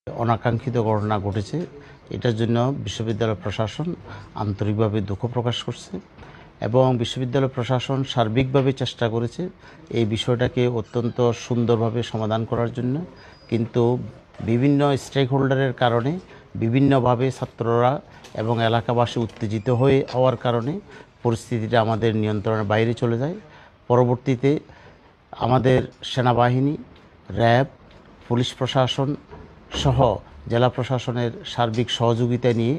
অনাকাঙ্ক্ষিত ঘটনা ঘটেছে, এটার জন্য বিশ্ববিদ্যালয় প্রশাসন আন্তরিকভাবে দুঃখ প্রকাশ করছে এবং বিশ্ববিদ্যালয় প্রশাসন সার্বিকভাবে চেষ্টা করেছে এই বিষয়টাকে অত্যন্ত সুন্দরভাবে সমাধান করার জন্য। কিন্তু বিভিন্ন স্টেক হোল্ডারের কারণে বিভিন্নভাবে ছাত্ররা এবং এলাকাবাসী উত্তেজিত হওয়ার কারণে পরিস্থিতিটা আমাদের নিয়ন্ত্রণের বাইরে চলে যায়। পরবর্তীতে আমাদের সেনাবাহিনী, র্যাব, পুলিশ প্রশাসন সহ জেলা প্রশাসনের সার্বিক সহযোগিতা নিয়ে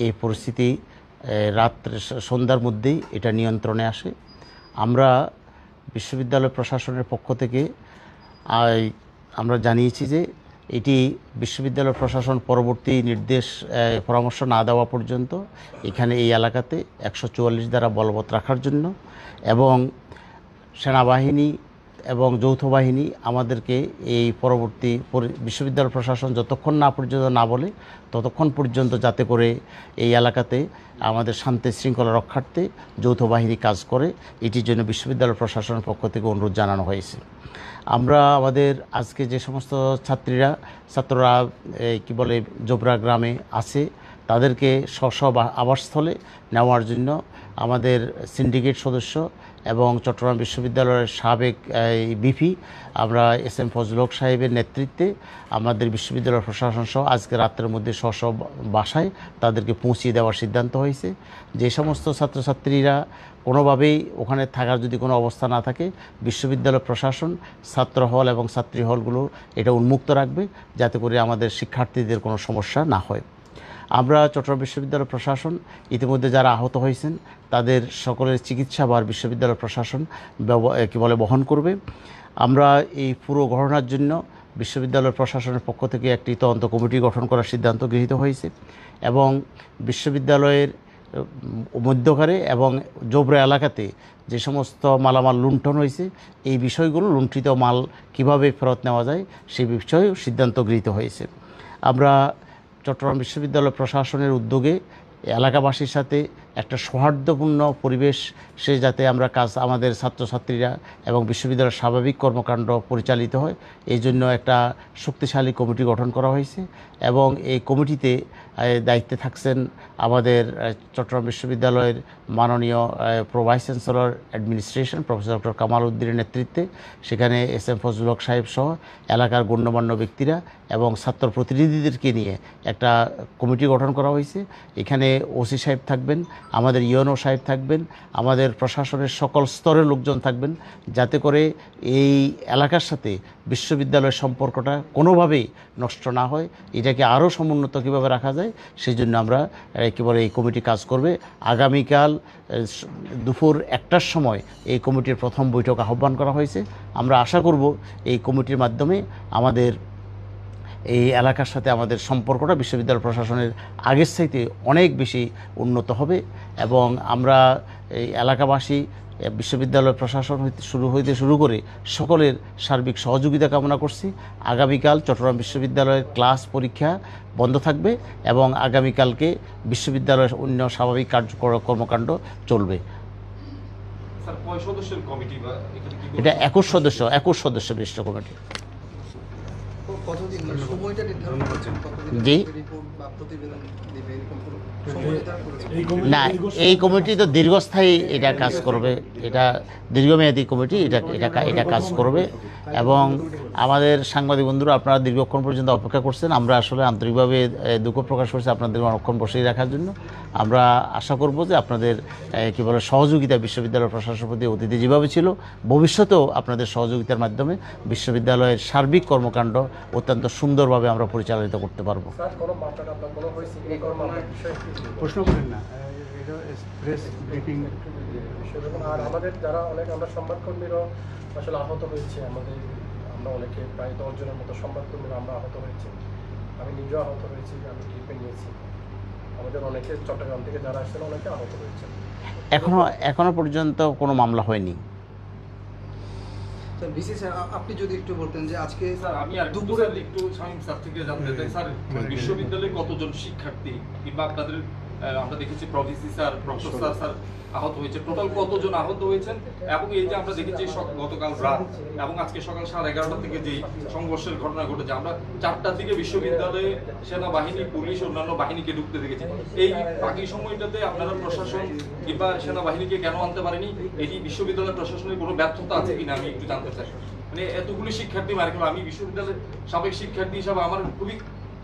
এই পরিস্থিতি সন্ধ্যার মধ্যেই এটা নিয়ন্ত্রণে আসে। আমরা বিশ্ববিদ্যালয় প্রশাসনের পক্ষ থেকে আমরা জানিয়েছি যে এটি বিশ্ববিদ্যালয় প্রশাসন পরবর্তী পরামর্শ না দেওয়া পর্যন্ত এখানে এই এলাকাতে 144 ধারা বলবৎ রাখার জন্য এবং সেনাবাহিনী এবং যৌথ বাহিনী আমাদেরকে এই পরবর্তী বিশ্ববিদ্যালয় প্রশাসন যতক্ষণ না পর্যন্ত না বলে ততক্ষণ পর্যন্ত যাতে করে এই এলাকাতে আমাদের শান্তি শৃঙ্খলা রক্ষার্থে যৌথ বাহিনী কাজ করে, এটির জন্য বিশ্ববিদ্যালয় প্রশাসনের পক্ষ থেকে অনুরোধ জানানো হয়েছে। আমরা আমাদের আজকে যে সমস্ত ছাত্ররা জোবরা গ্রামে আছে তাদেরকে স্ব আবাসস্থলে নেওয়ার জন্য আমাদের সিন্ডিকেট সদস্য এবং চট্টগ্রাম বিশ্ববিদ্যালয়ের সাবেক বিপি আমরা এস.এম. ফজলুল হক সাহেবের নেতৃত্বে আমাদের বিশ্ববিদ্যালয় প্রশাসন সহ আজকে রাত্রের মধ্যে স্ব বাসায় তাদেরকে পৌঁছিয়ে দেওয়ার সিদ্ধান্ত হয়েছে। যে সমস্ত ছাত্রছাত্রীরা কোনোভাবেই ওখানে থাকার যদি কোনো অবস্থা না থাকে, বিশ্ববিদ্যালয় প্রশাসন ছাত্র হল এবং ছাত্রী হলগুলো এটা উন্মুক্ত রাখবে যাতে করে আমাদের শিক্ষার্থীদের কোনো সমস্যা না হয়। আমরা চট্টগ্রাম বিশ্ববিদ্যালয় প্রশাসন ইতিমধ্যে যারা আহত হয়েছেন তাদের সকলের চিকিৎসাভার বিশ্ববিদ্যালয় প্রশাসন বহন করবে। আমরা এই পুরো ঘটনার জন্য বিশ্ববিদ্যালয় প্রশাসনের পক্ষ থেকে একটি তদন্ত কমিটি গঠন করার সিদ্ধান্ত গৃহীত হয়েছে এবং বিশ্ববিদ্যালয়ের মধ্যকারে এবং জোবরা এলাকাতে যে সমস্ত মালামাল লুণ্ঠন হয়েছে এই বিষয়গুলো, লুণ্ঠিত মাল কিভাবে ফেরত নেওয়া যায় সেই বিষয়েও সিদ্ধান্ত গৃহীত হয়েছে। আমরা চট্টগ্রাম বিশ্ববিদ্যালয় প্রশাসনের উদ্যোগে এলাকাবাসীর সাথে একটা সৌহার্দ্যপূর্ণ পরিবেশ যাতে আমাদের ছাত্রছাত্রীরা এবং বিশ্ববিদ্যালয়ের স্বাভাবিক কর্মকাণ্ড পরিচালিত হয় এই জন্য একটা শক্তিশালী কমিটি গঠন করা হয়েছে এবং এই কমিটিতে দায়িত্বে থাকছেন আমাদের চট্টগ্রাম বিশ্ববিদ্যালয়ের মাননীয় vice chancellor administration professor doctor Kamal উদ্দিনের নেতৃত্বে। সেখানে এস.এম. ফজলুল হক সাহেব সহ এলাকার গণ্যমান্য ব্যক্তিরা এবং ছাত্র প্রতিনিধিদেরকে নিয়ে একটা কমিটি গঠন করা হয়েছে। এখানে ওসি সাহেব থাকবেন, আমাদের ইউএনও সাহেব থাকবেন, আমাদের প্রশাসনের সকল স্তরের লোকজন থাকবেন যাতে করে এই এলাকার সাথে বিশ্ববিদ্যালয়ের সম্পর্কটা কোনোভাবেই নষ্ট না হয়, এটাকে আরও সমুন্নত কীভাবে রাখা যায় সেই জন্য আমরা এই কমিটি কাজ করবে। আগামীকাল দুপুর 1টার সময় এই কমিটির প্রথম বৈঠক আহ্বান করা হয়েছে। আমরা আশা করব এই কমিটির মাধ্যমে আমাদের এই এলাকার সাথে আমাদের সম্পর্কটা বিশ্ববিদ্যালয় প্রশাসনের আগের চাইতে অনেক বেশি উন্নত হবে এবং আমরা এই এলাকাবাসী বিশ্ববিদ্যালয় প্রশাসন শুরু করে সকলের সার্বিক সহযোগিতা কামনা করছি। আগামীকাল চট্টগ্রাম বিশ্ববিদ্যালয়ের ক্লাস পরীক্ষা বন্ধ থাকবে এবং আগামীকালকে বিশ্ববিদ্যালয়ের অন্য স্বাভাবিক কর্মকাণ্ড চলবে। এটা 21 সদস্য বিশিষ্ট কমিটি। জি না, এই কমিটি তো দীর্ঘস্থায়ী এটা কাজ করবে, এটা দীর্ঘমেয়াদী কমিটি, এটা কাজ করবে এবং আমাদের সাংবাদিক বন্ধুরা আপনারা দীর্ঘক্ষণ পর্যন্ত অপেক্ষা করছেন। আমরা আসলে আন্তরিকভাবে দুঃখ প্রকাশ করছি আপনাদের অনেকক্ষণ বসেই রাখার জন্য। আমরা আশা করব যে আপনাদের সহযোগিতা বিশ্ববিদ্যালয় প্রশাসনের প্রতি অতীতে যেভাবে ছিল ভবিষ্যতেও আপনাদের সহযোগিতার মাধ্যমে বিশ্ববিদ্যালয়ের সার্বিক কর্মকাণ্ড অত্যন্ত সুন্দরভাবে আমরা পরিচালিত করতে পারবো। প্রশ্ন করেন না, প্রেস ব্রিফিং আর আমাদের যারা আমরা সংবাদকর্মীরাও আসলে আহত হয়েছে, আমরা অনেকে প্রায় 10 জনের মতো সংবাদকর্মীরা আমরা আহত হয়েছি। আমি নিজেও আহত হয়েছি, আমি ট্রিটমেন্ট নিয়েছি। আমাদের অনেকে চট্টগ্রাম থেকে যারা আসছেন অনেকে আহত হয়েছে। এখনো পর্যন্ত কোনো মামলা হয়নি। আপনি যদি একটু বলতেন যে আজকে আমি আর দুপুরে একটু শামীম স্যার থেকে জানতে চাই স্যার, বিশ্ববিদ্যালয়ে কতজন শিক্ষার্থী কিংবা আপনাদের আমরা দেখেছি প্রভিসি স্যার, প্রফেসর স্যার আহত হয়েছে। টোটাল কতজন আহত হয়েছেন? এবং এই যে আমরা দেখেছি গতকাল রাত এবং আজকে সকাল 11:30 থেকে যে সংঘর্ষের ঘটনা ঘটেছে, আমরা 4টার দিকে বিশ্ববিদ্যালয়ে সেনাবাহিনী, পুলিশ, অন্যান্য বাহিনীকে ঢুকতে দেখেছি। এই বাকি সময়টাতে আপনারা প্রশাসন কিংবা সেনাবাহিনীকে কেন আনতে পারেনি? এটি বিশ্ববিদ্যালয় প্রশাসনের কোনো ব্যর্থতা আছে কিনা আমি একটু জানতে চাই। মানে এতগুলি শিক্ষার্থী মার খেলো, আমি বিশ্ববিদ্যালয়ের সাবেক শিক্ষার্থী হিসাবে আমার খুবই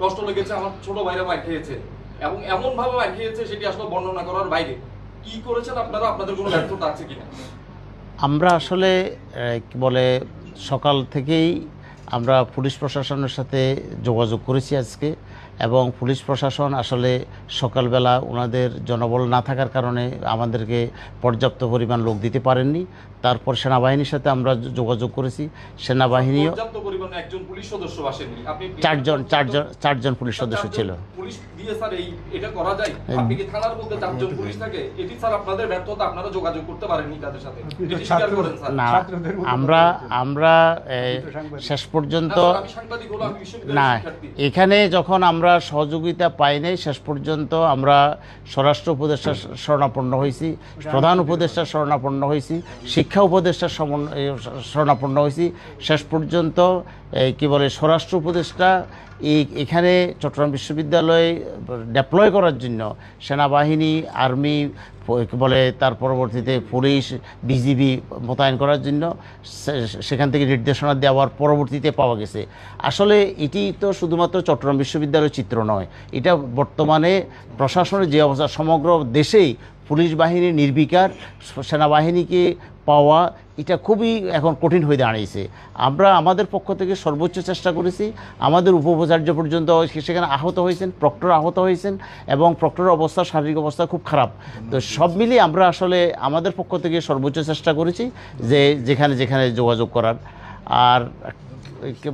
কষ্ট লেগেছে। আমার ছোট ভাইরা মার খেয়েছে এবং এমন ভাবে মার খেয়েছে সেটি আসলে বর্ণনা করার বাইরে। কি করেছেন আপনারা? আপনাদের কোনো ব্যর্থতা আছে কিনা? আমরা আসলে কি বলে সকাল থেকেই আমরা পুলিশ প্রশাসনের সাথে যোগাযোগ করেছি আজকে, এবং পুলিশ প্রশাসন আসলে সকালবেলা ওনাদের জনবল না থাকার কারণে আমাদেরকে পর্যাপ্ত পরিমাণ লোক দিতে পারেননি। তারপর সেনাবাহিনীর সাথে আমরা যোগাযোগ করেছি, সেনাবাহিনীও পর্যাপ্ত পরিমাণে একজন পুলিশ সদস্য আসেননি। আপনি চারজন পুলিশ সদস্য ছিল। পুলিশ দিয়ে স্যার এটা করা যায়? আপনি কি থানার মধ্যে 4জন পুলিশ থাকে? এটি স্যার আপনাদের ব্যর্থতা, আপনারা যোগাযোগ করতে পারেননি তাদের সাথে, এটি স্বীকার করেন স্যার। না, আমরা শেষ পর্যন্ত আমি সাংবাদিক হলো, আমি না, বিশ্ববিদ্যালয়ের শিক্ষার্থী। এখানে যখন আমরা সহযোগিতা পাই নাই, শেষ পর্যন্ত আমরা স্বরাষ্ট্র উপদেষ্টার শরণাপন্ন হয়েছি, প্রধান উপদেষ্টার শরণাপন্ন হয়েছি, শিক্ষা উপদেষ্টার শরণাপন্ন হয়েছি। শেষ পর্যন্ত কি বলে স্বরাষ্ট্র উপদেষ্টা এখানে চট্টগ্রাম বিশ্ববিদ্যালয়ে ডেপ্লয় করার জন্য সেনাবাহিনী, আর্মি বলে তার পরবর্তীতে পুলিশ, বিজিবি মোতায়েন করার জন্য সেখান থেকে নির্দেশনা দেওয়ার পরবর্তীতে পাওয়া গেছে। আসলে এটি তো শুধুমাত্র চট্টগ্রাম বিশ্ববিদ্যালয়ের চিত্র নয়, এটা বর্তমানে প্রশাসনের যে অবস্থা, সমগ্র দেশেই পুলিশ বাহিনী নির্বিকার, সেনাবাহিনীকে পাওয়া এটা খুবই এখন কঠিন হয়ে দাঁড়িয়েছে। আমরা আমাদের পক্ষ থেকে সর্বোচ্চ চেষ্টা করেছি। আমাদের উপাচার্য পর্যন্ত সেখানে আহত হয়েছেন, প্রক্টর আহত হয়েছেন, এবং প্রক্টরের অবস্থা, শারীরিক অবস্থা খুব খারাপ। তো সব মিলিয়ে আমরা আসলে আমাদের পক্ষ থেকে সর্বোচ্চ চেষ্টা করেছি যে যেখানে যেখানে যোগাযোগ করার। আর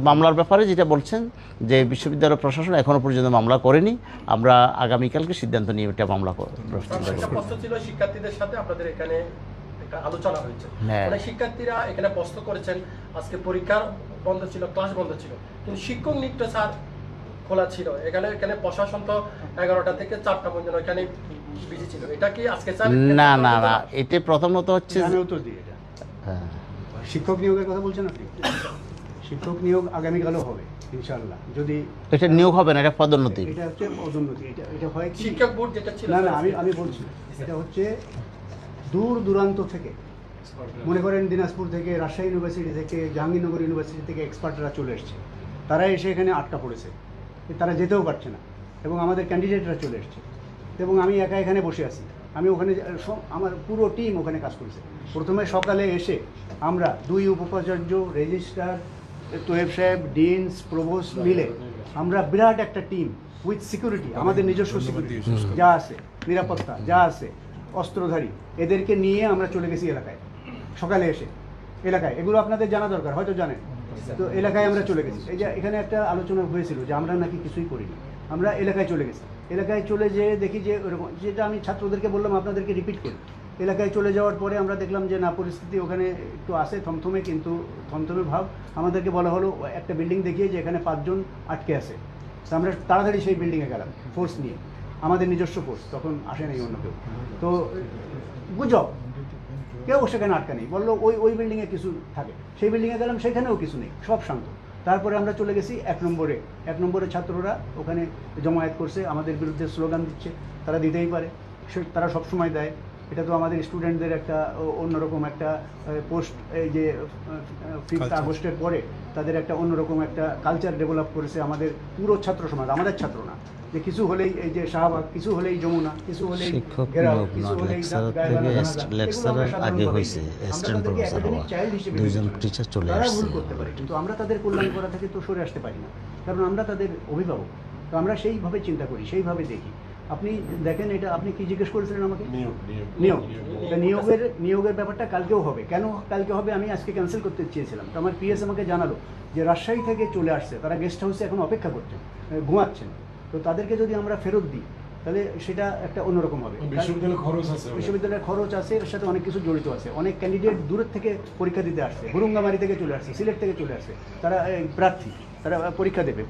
মামলার ব্যাপারে যেটা বলছেন যে বিশ্ববিদ্যালয় প্রশাসন এখনো পর্যন্ত মামলা করেনি, আমরা আগামীকালকে সিদ্ধান্ত নিয়ে এটা মামলা করব। একটা প্রশ্ন ছিল শিক্ষার্থীদের সাথে আপনাদের এখানে একটা আলোচনা হয়েছে, হ্যাঁ। মানে শিক্ষার্থীরা এখানে প্রশ্ন করেছেন আজকে পরীক্ষা বন্ধ ছিল, ক্লাস বন্ধ ছিল, কিন্তু শিক্ষক নিয়োগটা স্যার খোলা ছিল। এখানে প্রশাসন তো 11টা থেকে 4টা পর্যন্ত এখানে বিজি ছিল। এটা কি আজকে স্যার? না না না, এটা প্রথমত হচ্ছে আমি উত্তর দিই এটা। হ্যাঁ। শিক্ষক নিয়োগের কথা বলছেন আপনি? শিক্ষক নিয়োগ আগামীকালও হবে ইনশাআল্লাহ। যদি এটা নিয়োগ হবে না, এটা পদোন্নতি। এটা হচ্ছে পদোন্নতি। এটা হয় কি, শিক্ষক বোর্ড যেটা ছিল, না না, আমি বলছি এটা হচ্ছে দূর দূরান্ত থেকে, মনে করেন দিনাজপুর থেকে, রাজশাহী ইউনিভার্সিটি থেকে, জাহাঙ্গীরনগর ইউনিভার্সিটি থেকে এক্সপার্টরা চলে এসছে। তারা এসে এখানে আটকা পড়েছে, তারা যেতেও পারছে না, এবং আমাদের ক্যান্ডিডেটরা চলে এসছে, এবং আমি একা এখানে বসে আছি। আমি ওখানে আমার পুরো টিম ওখানে কাজ করেছে। প্রথমে সকালে এসে আমরা 2 উপাচার্য, রেজিস্ট্রার, তোয়েব সাহেব, ডিনস, প্রভোস্ট মিলে আমরা বিরাট একটা টিম উইথ সিকিউরিটি, আমাদের নিজস্ব সিকিউরিটি যা আছে, নিরাপত্তা যা আছে, অস্ত্রধারী, এদেরকে নিয়ে আমরা চলে গেছি এলাকায়। সকালে এসে এলাকায়, এগুলো আপনাদের জানা দরকার, হয়তো জানেন। তো এলাকায় আমরা চলে গেছি। এই যে এখানে একটা আলোচনা হয়েছিল যে আমরা নাকি কিছুই করিনি, আমরা এলাকায় চলে গেছি। এলাকায় চলে যেয়ে দেখি যে ওরকম, যেটা আমি ছাত্রদেরকে বললাম আপনাদেরকে রিপিট করি। এলাকায় চলে যাওয়ার পরে আমরা দেখলাম যে না, পরিস্থিতি ওখানে একটু আসে থমথমে, কিন্তু থমথমে ভাব। আমাদেরকে বলা হলো একটা বিল্ডিং দেখিয়ে যে এখানে 5 জন আটকে আছে। তো আমরা তাড়াতাড়ি সেই বিল্ডিংয়ে গেলাম ফোর্স নিয়ে, আমাদের নিজস্ব ফোর্স, তখন আসে নাই অন্য কেউ। তো গুজব, কেউ সেখানে আটকা নেই, বললো ওই বিল্ডিংয়ে কিছু থাকে। সেই বিল্ডিংয়ে গেলাম, সেখানেও কিছু নেই, সব শান্ত। তারপরে আমরা চলে গেছি 1 নম্বরে ছাত্ররা ওখানে জমায়েত করছে, আমাদের বিরুদ্ধে স্লোগান দিচ্ছে। তারা দিতেই পারে, তারা সবসময় দেয়। এটা তো আমাদের স্টুডেন্টদের একটা অন্যরকম একটা পোস্ট, এই যে 5 আগস্টের পরে তাদের একটা অন্যরকম একটা কালচার ডেভেলপ করেছে আমাদের পুরো ছাত্র সমাজ, আমাদের ছাত্র না, যে কিছু হলেই এই যে শাহবাগ, কিছু হলেই যমুনা, কিছু হলেই ঘেরাও, কিছু হলেই তারা ভুল করতে পারে, কিন্তু আমরা তাদের কল্যাণ করা থেকে তো সরে আসতে পারি না, কারণ আমরা তাদের অভিভাবক। তো আমরা সেইভাবে চিন্তা করি, সেইভাবে দেখি। আপনি দেখেন, এটা আপনি কি জিজ্ঞেস করেছিলেন আমাকে? নিয়োগ। এটা নিয়োগের ব্যাপারটা কালকেও হবে। কেন কালকে হবে? আমি আজকে ক্যান্সেল করতে চেয়েছিলাম, তো আমার পিএস আমাকে জানালো যে রাজশাহী থেকে চলে আসছে, তারা গেস্ট হাউসে এখন অপেক্ষা করছেন, ঘুমাচ্ছেন। তো তাদেরকে যদি আমরা ফেরত দিই তাহলে সেটা একটা অন্যরকম হবে। বিশ্ববিদ্যালয়ের খরচ আছে, এর সাথে অনেক কিছু জড়িত আছে। অনেক ক্যান্ডিডেট দূরের থেকে পরীক্ষা দিতে আসছে, হুরুঙ্গামারি থেকে চলে আসছে, সিলেট থেকে চলে আসছে, তারা প্রার্থী, তারা পরীক্ষা দেবে,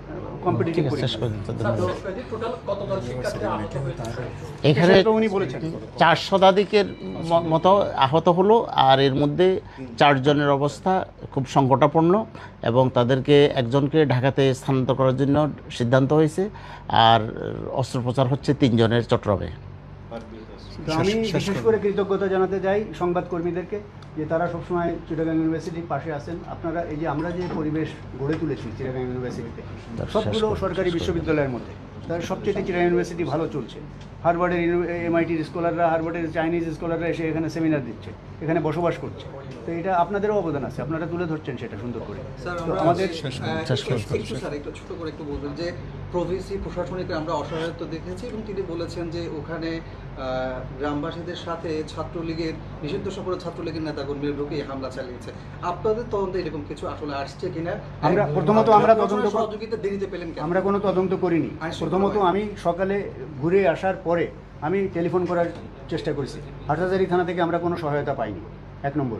কম্পিটিটিভ ঠিক আছে, শেষ পরীক্ষা। করে দিন তো, স্যার ধন্যবাদ। টোটাল কতজন শিক্ষার্থী আহত হয়েছে? এখানে সেটা উনি বলেছেন 4 শতাধিকের মতো আহত হলো, আর এর মধ্যে 4 জনের অবস্থা খুব সংকটাপন্ন এবং তাদেরকে একজনকে ঢাকাতে স্থানান্তর করার জন্য সিদ্ধান্ত হয়েছে, আর অস্ত্রোপচার হচ্ছে 3 জনের চট্টগ্রামে। তো আমি বিশেষ করে কৃতজ্ঞতা জানাতে চাই সংবাদকর্মীদেরকে যে তারা সবসময় চিটাগাং ইউনিভার্সিটির পাশে আছেন। আপনারা এই যে আমরা যে পরিবেশ গড়ে তুলেছি চিটাগাং ইউনিভার্সিটিতে, সবগুলো সরকারি বিশ্ববিদ্যালয়ের মধ্যে তার সবচেয়ে চিটাগাং ইউনিভার্সিটি ভালো চলছে। হার্ভার্ডের এমআইটির স্কলাররা, হার্ভার্ডের চাইনিজ স্কলাররা এসে এখানে সেমিনার দিচ্ছে, এখানে বসবাস করছে। তো এটা আপনাদেরও অবদান আছে, আপনারা তুলে ধরছেন সেটা সুন্দর করে। স্যার তো আমরা আমাদের একটু স্যার একটু ছোট করে একটু বলবেন যে প্রভিসি প্রশাসনিক আমরা অসহায়ত্ব দেখেছি এবং তিনি বলেছেন যে ওখানে গ্রামবাসীদের সাথে ছাত্রলীগের নিষিদ্ধ সকল ছাত্রলীগের নেতাকর্মীরা ঢুকে হামলা চালিয়েছে। আপনাদের তদন্তে এরকম কিছু আসলে আসছে কিনা? আমরা প্রথমত আমরা তদন্ত সহযোগিতা দেরিতে পেলেন কেন? আমরা কোনো তদন্ত করিনি। প্রথমত আমি সকালে ঘুরে আসার পরে আমি টেলিফোন করার চেষ্টা করেছি। হাটহাজারী থানা থেকে আমরা কোনো সহায়তা পাইনি, 1 নম্বর,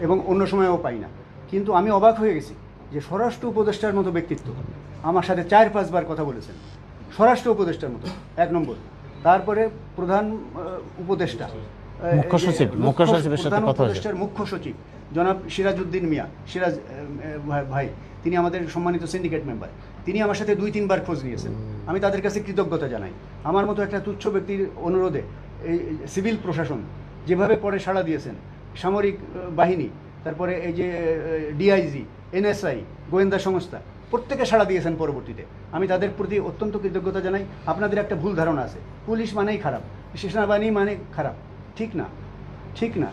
এবং অন্য সময়ও পাই না। কিন্তু আমি অবাক হয়ে গেছি যে স্বরাষ্ট্র উপদেষ্টার মতো ব্যক্তিত্ব আমার সাথে 4-5 বার কথা বলেছেন, স্বরাষ্ট্র উপদেষ্টার মতো, 1 নম্বর। তারপরে প্রধান উপদেষ্টা, মুখ্য সচিব, মুখ্য সচিবের সাথে প্রধান কথা হয়েছে। উপদেষ্টার মুখ্য সচিব জনাব সিরাজউদ্দিন মিয়া, সিরাজ ভাই, তিনি আমাদের সম্মানিত সিন্ডিকেট মেম্বার, তিনি আমার সাথে 2-3 বার খোঁজ নিয়েছেন। আমি তাদের কাছে কৃতজ্ঞতা জানাই। আমার মতো একটা তুচ্ছ ব্যক্তির অনুরোধে এই সিভিল প্রশাসন যেভাবে পরে সাড়া দিয়েছেন, সামরিক বাহিনী, তারপরে এই যে ডিআইজি, এনএসআই, গোয়েন্দা সংস্থা, প্রত্যেকে সাড়া দিয়েছেন পরবর্তীতে। আমি তাদের প্রতি অত্যন্ত কৃতজ্ঞতা জানাই। আপনাদের একটা ভুল ধারণা আছে, পুলিশ মানেই খারাপ, সেনাবাহিনী মানে খারাপ। ঠিক না, ঠিক না।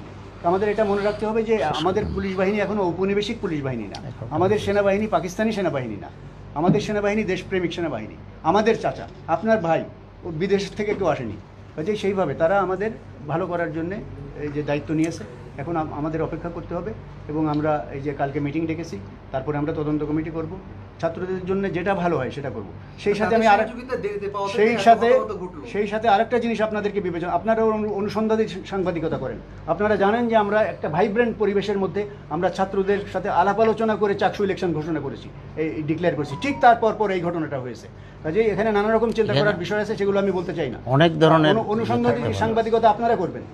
আমাদের এটা মনে রাখতে হবে যে আমাদের পুলিশ বাহিনী এখনো ঔপনিবেশিক পুলিশ বাহিনী না, আমাদের সেনাবাহিনী পাকিস্তানি সেনাবাহিনী না, আমাদের সেনাবাহিনী দেশপ্রেমিক সেনাবাহিনী। আমাদের চাচা, আপনার ভাই, ও বিদেশ থেকে কেউ আসেনি, কাজেই সেইভাবে তারা আমাদের ভালো করার জন্যে এই যে দায়িত্ব নিয়েছে। এখন আমাদের অপেক্ষা করতে হবে এবং আমরা এই যে কালকে মিটিং ডেকেছি, তারপরে আমরা তদন্ত কমিটি করব, ছাত্রদের জন্য যেটা ভালো হয় সেটা করব। সেই সাথে আমি সহযোগিতা দেরিতে পাওয়া থেকে এত ঘটলো। সেই সাথে আরেকটা জিনিস আপনাদেরকে বিবেচনা, আপনারা অনুসন্ধানী সাংবাদিকতা করেন, আপনারা জানেন যে আমরা একটা ভাইব্রেন্ট পরিবেশের মধ্যে আমরা ছাত্রদের সাথে আলাপ আলোচনা করে চাকসু ইলেকশন ঘোষণা করেছি, এই ডিক্লেয়ার করেছি। ঠিক তারপর এই ঘটনাটা হয়েছে। কাজেই এখানে নানা রকম চিন্তা করার বিষয় আছে, সেগুলো আমি বলতে চাই না। অনেক ধরনের অনুসন্ধানী সাংবাদিকতা আপনারা করবেন,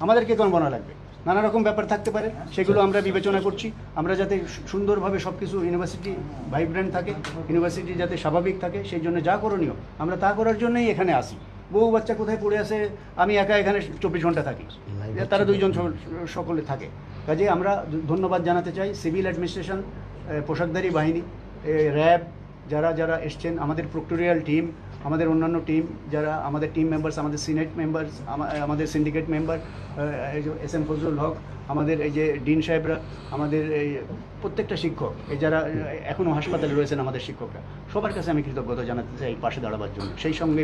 আমাদেরকে কোন বনা লাগবে, নানা রকম ব্যাপার থাকতে পারে, সেগুলো আমরা বিবেচনা করছি। আমরা যাতে সুন্দরভাবে সব কিছু ইউনিভার্সিটি ভাইব্রেন্ট থাকে, ইউনিভার্সিটি যাতে স্বাভাবিক থাকে, সেই জন্য যা করণীয় আমরা তা করার জন্যই এখানে আসি। বহু বাচ্চা কোথায় পড়ে আছে, আমি একা এখানে 24 ঘন্টা থাকি, তারা 2 জন সকলে থাকে। কাজে আমরা ধন্যবাদ জানাতে চাই সিভিল অ্যাডমিনিস্ট্রেশন, পোশাকধারী বাহিনী, র্যাব, যারা যারা এসছেন, আমাদের প্রক্টোরিয়াল টিম, আমাদের অন্যান্য টিম, যারা আমাদের টিম মেম্বার্স, আমাদের সিনেট মেম্বার্স, আমাদের syndicate member S M Fazlul Haque, আমাদের এই যে ডিন সাহেবরা, আমাদের এই প্রত্যেকটা শিক্ষক, এই যারা এখনও হাসপাতালে রয়েছেন আমাদের শিক্ষকরা, সবার কাছে আমি কৃতজ্ঞতা জানাতে চাই পাশে দাঁড়াবার জন্য। সেই সঙ্গে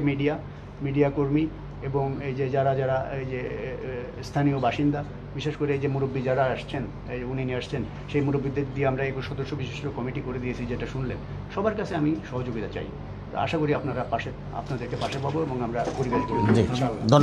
মিডিয়া কর্মী এবং এই যে যারা যারা এই যে স্থানীয় বাসিন্দা, বিশেষ করে এই যে মুরব্বী যারা আসছেন, এই উনি নিয়ে আসছেন, সেই মুরব্বীদের দিয়ে আমরা 21 সদস্য বিশিষ্ট কমিটি করে দিয়েছি, যেটা শুনলেন। সবার কাছে আমি সহযোগিতা চাই। আশা করি আপনাদেরকে পাশে পাবো এবং আমরা পরিবেশ গড়ে তুলব। জি, ধন্যবাদ।